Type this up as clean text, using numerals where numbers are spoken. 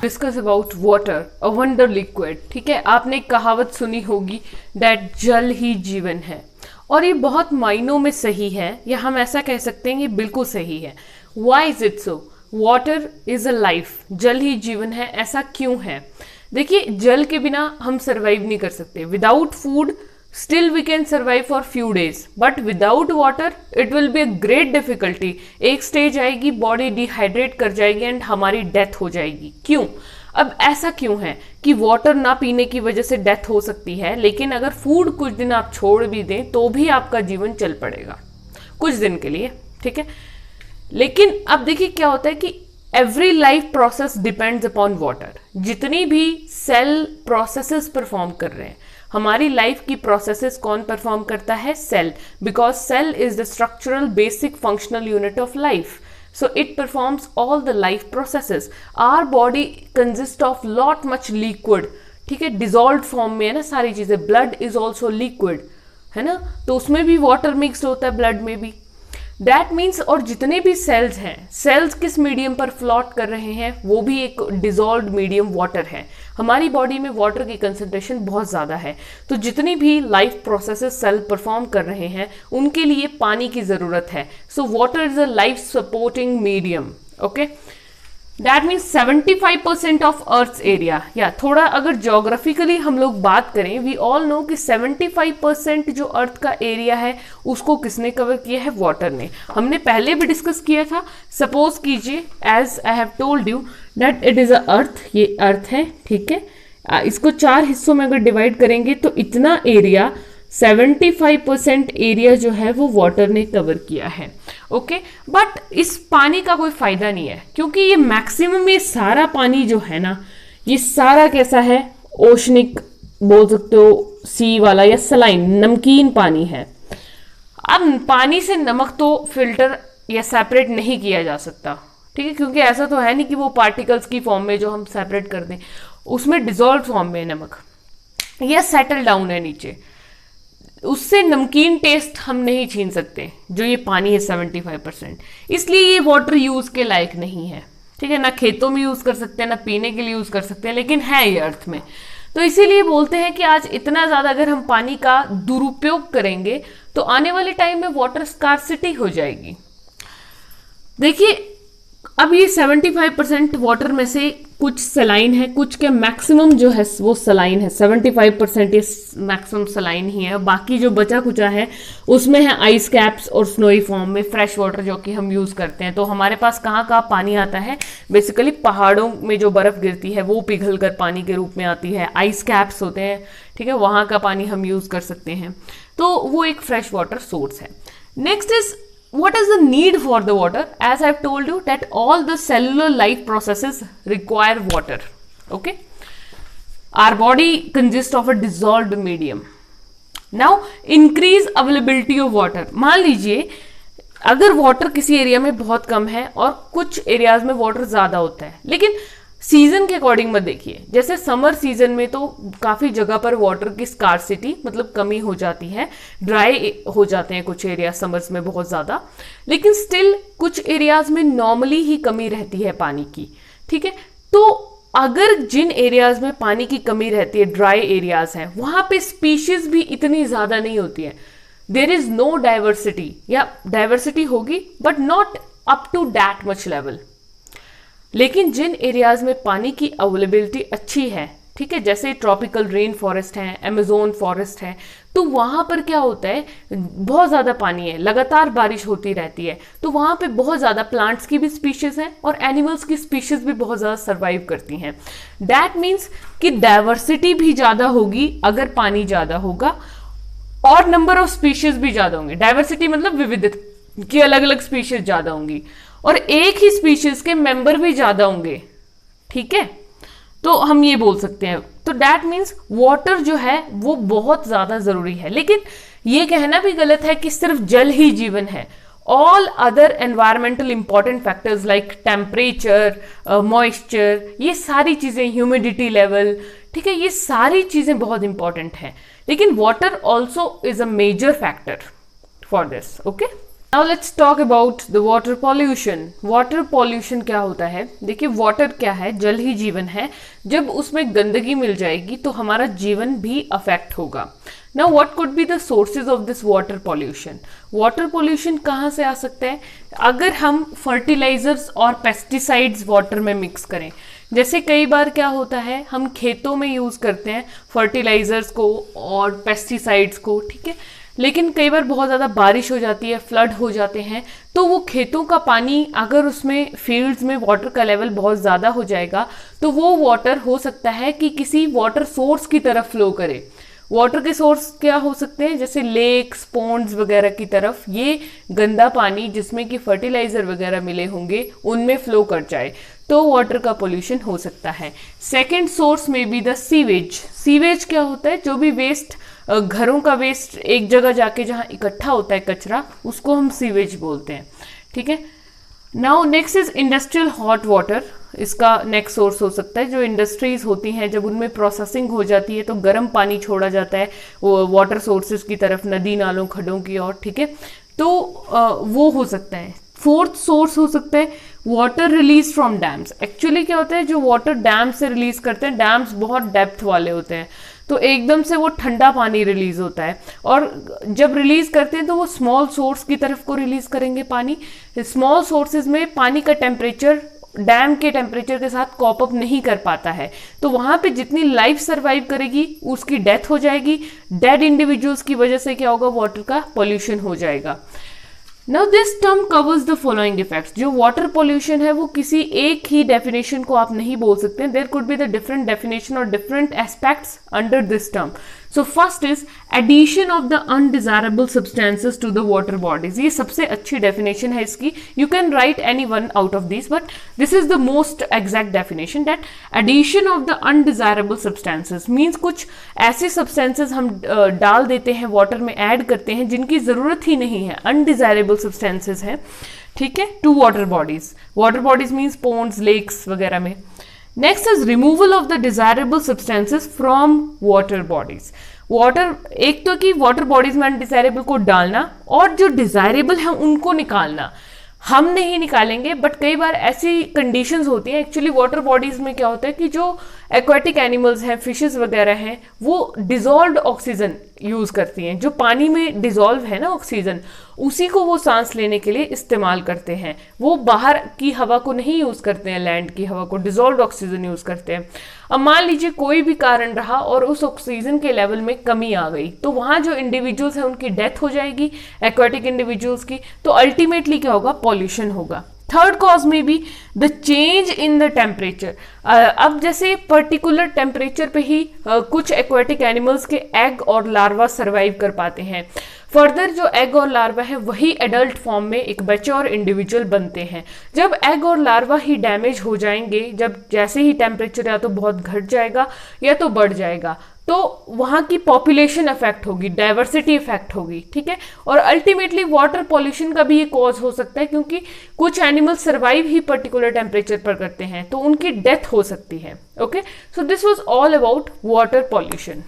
Discuss about water, a wonder liquid. ठीक है, आपने एक कहावत सुनी होगी दैट जल ही जीवन है, और ये बहुत मायनों में सही है, या हम ऐसा कह सकते हैं ये बिल्कुल सही है। Why is it so? Water is a life, जल ही जीवन है। ऐसा क्यों है? देखिए, जल के बिना हम सरवाइव नहीं कर सकते। Without food still we can survive for few days, but without water it will be a great difficulty. एक स्टेज आएगी, बॉडी डिहाइड्रेट कर जाएगी एंड हमारी डेथ हो जाएगी। क्यों? अब ऐसा क्यों है कि वाटर ना पीने की वजह से डेथ हो सकती है, लेकिन अगर फूड कुछ दिन आप छोड़ भी दें तो भी आपका जीवन चल पड़ेगा कुछ दिन के लिए। ठीक है, लेकिन अब देखिए क्या होता है कि every life process depends upon water. जितनी भी सेल प्रोसेसेस परफॉर्म कर रहे हैं, हमारी लाइफ की प्रोसेसेस कौन परफॉर्म करता है? Cell, because cell is the structural basic functional unit of life, so it performs all the life processes. Our body consists of lot much liquid, ठीक है, डिजॉल्व फॉर्म में है ना सारी चीजें। ब्लड इज ऑल्सो लिक्विड, है ना, तो उसमें भी वाटर मिक्स होता है, ब्लड में भी। दैट मीन्स, और जितने भी सेल्स हैं, सेल्स किस मीडियम पर फ्लोट कर रहे हैं? वो भी एक डिजॉल्व मीडियम वाटर है। हमारी बॉडी में वाटर की कंसंट्रेशन बहुत ज़्यादा है, तो जितनी भी लाइफ प्रोसेसेस सेल परफॉर्म कर रहे हैं उनके लिए पानी की ज़रूरत है। सो water is a life supporting medium. Okay, that means 75% of earth area, या थोड़ा अगर जोग्राफिकली हम लोग बात करें, वी ऑल नो कि 75% जो अर्थ का एरिया है उसको किसने कवर किया है? वाटर ने। हमने पहले भी डिस्कस किया था। सपोज कीजिए, as I have told you that it is a earth, ये अर्थ है, ठीक है, इसको 4 हिस्सों में अगर डिवाइड करेंगे तो इतना एरिया 75% एरिया जो है वो वाटर ने कवर किया है। ओके, बट इस पानी का कोई फायदा नहीं है, क्योंकि ये मैक्सिमम, ये सारा पानी जो है ना, ये सारा कैसा है? ओशनिक बोल सकते हो, सी वाला, या सलाइन, नमकीन पानी है। अब पानी से नमक तो फिल्टर या सेपरेट नहीं किया जा सकता, ठीक है, क्योंकि ऐसा तो है नहीं कि वो पार्टिकल्स की फॉर्म में जो हम सेपरेट कर दें, उसमें डिजॉल्व फॉर्म में है नमक, या सेटल डाउन है नीचे, उससे नमकीन टेस्ट हम नहीं छीन सकते जो ये पानी है 75%। इसलिए ये वाटर यूज के लायक नहीं है, ठीक है, ना खेतों में यूज कर सकते हैं, ना पीने के लिए यूज कर सकते हैं, लेकिन है ये अर्थ में। तो इसीलिए बोलते हैं कि आज इतना ज्यादा अगर हम पानी का दुरुपयोग करेंगे तो आने वाले टाइम में वाटर स्कार्सिटी हो जाएगी। देखिए, अब ये 75% वाटर में से कुछ सलाइन है, कुछ के मैक्सिमम जो है वो सलाइन है। 75% ये मैक्सिमम सलाइन ही है, बाकी जो बचा कुचा है उसमें है आइस कैप्स और स्नोई फॉर्म में फ्रेश वाटर जो कि हम यूज करते हैं। तो हमारे पास कहाँ कहाँ पानी आता है? बेसिकली पहाड़ों में जो बर्फ गिरती है वो पिघल कर पानी के रूप में आती है, आइस कैप्स होते हैं, ठीक है, वहाँ का पानी हम यूज कर सकते हैं, तो वो एक फ्रेश वाटर सोर्स है। Next is, what is the need for the water? As I've told you that all the cellular life processes require water. Okay, our body consists of a dissolved medium. Now increase availability of water. मान लीजिए अगर water किसी area में बहुत कम है और कुछ areas में वाटर ज्यादा होता है, लेकिन सीजन के अकॉर्डिंग मत देखिए। जैसे समर सीजन में तो काफी जगह पर वाटर की स्कार्सिटी मतलब कमी हो जाती है, ड्राई हो जाते हैं कुछ एरिया समर्स में बहुत ज्यादा, लेकिन स्टिल कुछ एरियाज में नॉर्मली ही कमी रहती है पानी की, ठीक है। तो अगर जिन एरियाज में पानी की कमी रहती है, ड्राई एरियाज हैं, वहां पे स्पीशीज भी इतनी ज्यादा नहीं होती है, देयर इज नो डाइवर्सिटी, या डाइवर्सिटी होगी but not up to that much level. लेकिन जिन एरियाज में पानी की अवेलेबिलिटी अच्छी है, ठीक है, जैसे ट्रॉपिकल रेन फॉरेस्ट है, अमेजोन फॉरेस्ट है, तो वहां पर क्या होता है, बहुत ज्यादा पानी है, लगातार बारिश होती रहती है, तो वहां पे बहुत ज्यादा प्लांट्स की भी स्पीशीज हैं और एनिमल्स की स्पीशीज भी बहुत ज्यादा सर्वाइव करती हैं। दैट मीन्स कि डाइवर्सिटी भी ज्यादा होगी अगर पानी ज्यादा होगा, और नंबर ऑफ स्पीशीज भी ज्यादा होंगे। डाइवर्सिटी मतलब विविधता की, अलग अलग स्पीशीज ज्यादा होंगी, और एक ही स्पीशीज के मेंबर भी ज्यादा होंगे, ठीक है, तो हम ये बोल सकते हैं। तो दैट मीन्स वाटर जो है वो बहुत ज्यादा जरूरी है। लेकिन ये कहना भी गलत है कि सिर्फ जल ही जीवन है। All other environmental important factors like temperature, moisture, ये सारी चीजें, ह्यूमिडिटी लेवल, ठीक है, ये सारी चीजें बहुत इंपॉर्टेंट हैं, लेकिन water also is a major factor for this. Okay, now let's talk about the water pollution. Water pollution क्या होता है? देखिए, वाटर क्या है? जल ही जीवन है। जब उसमें गंदगी मिल जाएगी तो हमारा जीवन भी अफेक्ट होगा। Now what could be the sources of this water pollution? Water pollution कहाँ से आ सकता है? अगर हम फर्टिलाइजर्स और पेस्टिसाइड्स वाटर में मिक्स करें। जैसे कई बार क्या होता है, हम खेतों में यूज करते हैं फर्टिलाइजर्स को और पेस्टिसाइड्स को, ठीक है, लेकिन कई बार बहुत ज़्यादा बारिश हो जाती है, फ्लड हो जाते हैं, तो वो खेतों का पानी अगर उसमें फील्ड्स में वाटर का लेवल बहुत ज़्यादा हो जाएगा तो वो वाटर हो सकता है कि किसी वाटर सोर्स की तरफ फ्लो करे। वाटर के सोर्स क्या हो सकते हैं? जैसे लेक्स, पॉन्ड्स वगैरह की तरफ ये गंदा पानी जिसमें कि फर्टिलाइजर वगैरह मिले होंगे उनमें फ्लो कर जाए, तो वाटर का पोल्यूशन हो सकता है। सेकेंड सोर्स में बी द सीवेज। सीवेज क्या होता है? जो भी वेस्ट, घरों का वेस्ट एक जगह जाके जहाँ इकट्ठा होता है कचरा, उसको हम सीवेज बोलते हैं, ठीक है। Now next is industrial hot water. इसका नेक्स्ट सोर्स हो सकता है जो इंडस्ट्रीज होती हैं, जब उनमें प्रोसेसिंग हो जाती है तो गर्म पानी छोड़ा जाता है वो वाटर सोर्सेज की तरफ, नदी नालों खड्डों की ओर, ठीक है, तो वो हो सकता है। फोर्थ सोर्स हो सकता है water release from dams. Actually क्या होता है, जो वाटर डैम से रिलीज करते हैं, डैम्स बहुत डेप्थ वाले होते हैं, तो एकदम से वो ठंडा पानी रिलीज होता है, और जब रिलीज करते हैं तो वो स्मॉल सोर्स की तरफ को रिलीज करेंगे पानी। स्मॉल सोर्सेज में पानी का टेम्परेचर डैम के टेम्परेचर के साथ कॉप अप नहीं कर पाता है, तो वहां पे जितनी लाइफ सर्वाइव करेगी उसकी डेथ हो जाएगी। डेड इंडिविजुअल्स की वजह से क्या होगा? वाटर का पॉल्यूशन हो जाएगा। Now this term covers the following effects. जो वाटर पॉल्यूशन है वो किसी एक ही डेफिनेशन को आप नहीं बोल सकते, there could be the different definition और different aspects under this term. So first is addition of the undesirable substances to the water bodies. ये सबसे अच्छी डेफिनेशन है इसकी। You can write any one out of this, but this is the most exact definition, that addition of the undesirable substances means कुछ ऐसे substances हम डाल देते हैं, वाटर में ऐड करते हैं जिनकी जरूरत ही नहीं है, अनडिजायरेबल सब्सटेंसेस हैं, ठीक है, to water bodies. Water bodies means ponds, lakes वगैरह में। Next is removal of the desirable substances from water bodies. Water, एक तो कि वाटर बॉडीज में अनडिजायरेबल को डालना और जो डिजायरेबल है उनको निकालना। हम नहीं निकालेंगे, बट कई बार ऐसी कंडीशंस होती हैं। एक्चुअली वाटर बॉडीज में क्या होता है कि जो एक्वाटिक एनिमल्स हैं, फिशेस वगैरह हैं, वो डिजॉल्व्ड ऑक्सीजन यूज करती हैं। जो पानी में डिजॉल्व है ना ऑक्सीजन, उसी को वो सांस लेने के लिए इस्तेमाल करते हैं। वो बाहर की हवा को नहीं यूज करते हैं, लैंड की हवा को, डिजॉल्व्ड ऑक्सीजन यूज करते हैं। अब मान लीजिए कोई भी कारण रहा और उस ऑक्सीजन के लेवल में कमी आ गई, तो वहां जो इंडिविजुअल्स हैं उनकी डेथ हो जाएगी, एक्वाटिक इंडिविजुअल्स की, तो अल्टीमेटली क्या होगा? पॉल्यूशन होगा। थर्ड कॉज में भी the change in the temperature. अब जैसे पर्टिकुलर टेम्परेचर पे ही कुछ एक्वाटिक एनिमल्स के एग और लार्वा सरवाइव कर पाते हैं। फर्दर जो एग और लार्वा है वही एडल्ट फॉर्म में एक मैच्योर इंडिविजुअल बनते हैं। जब एग और लार्वा ही डैमेज हो जाएंगे, जब जैसे ही टेम्परेचर या तो बहुत घट जाएगा या तो बढ़ जाएगा, तो वहाँ की पॉपुलेशन अफेक्ट होगी, डाइवर्सिटी इफेक्ट होगी, ठीक है। और अल्टीमेटली वाटर पॉल्यूशन का भी ये कॉज हो सकता है, क्योंकि कुछ एनिमल सर्वाइव ही पर्टिकुलर टेम्परेचर पर करते हैं, तो उनकी डेथ हो सकती है। Okay, so this was all about water pollution.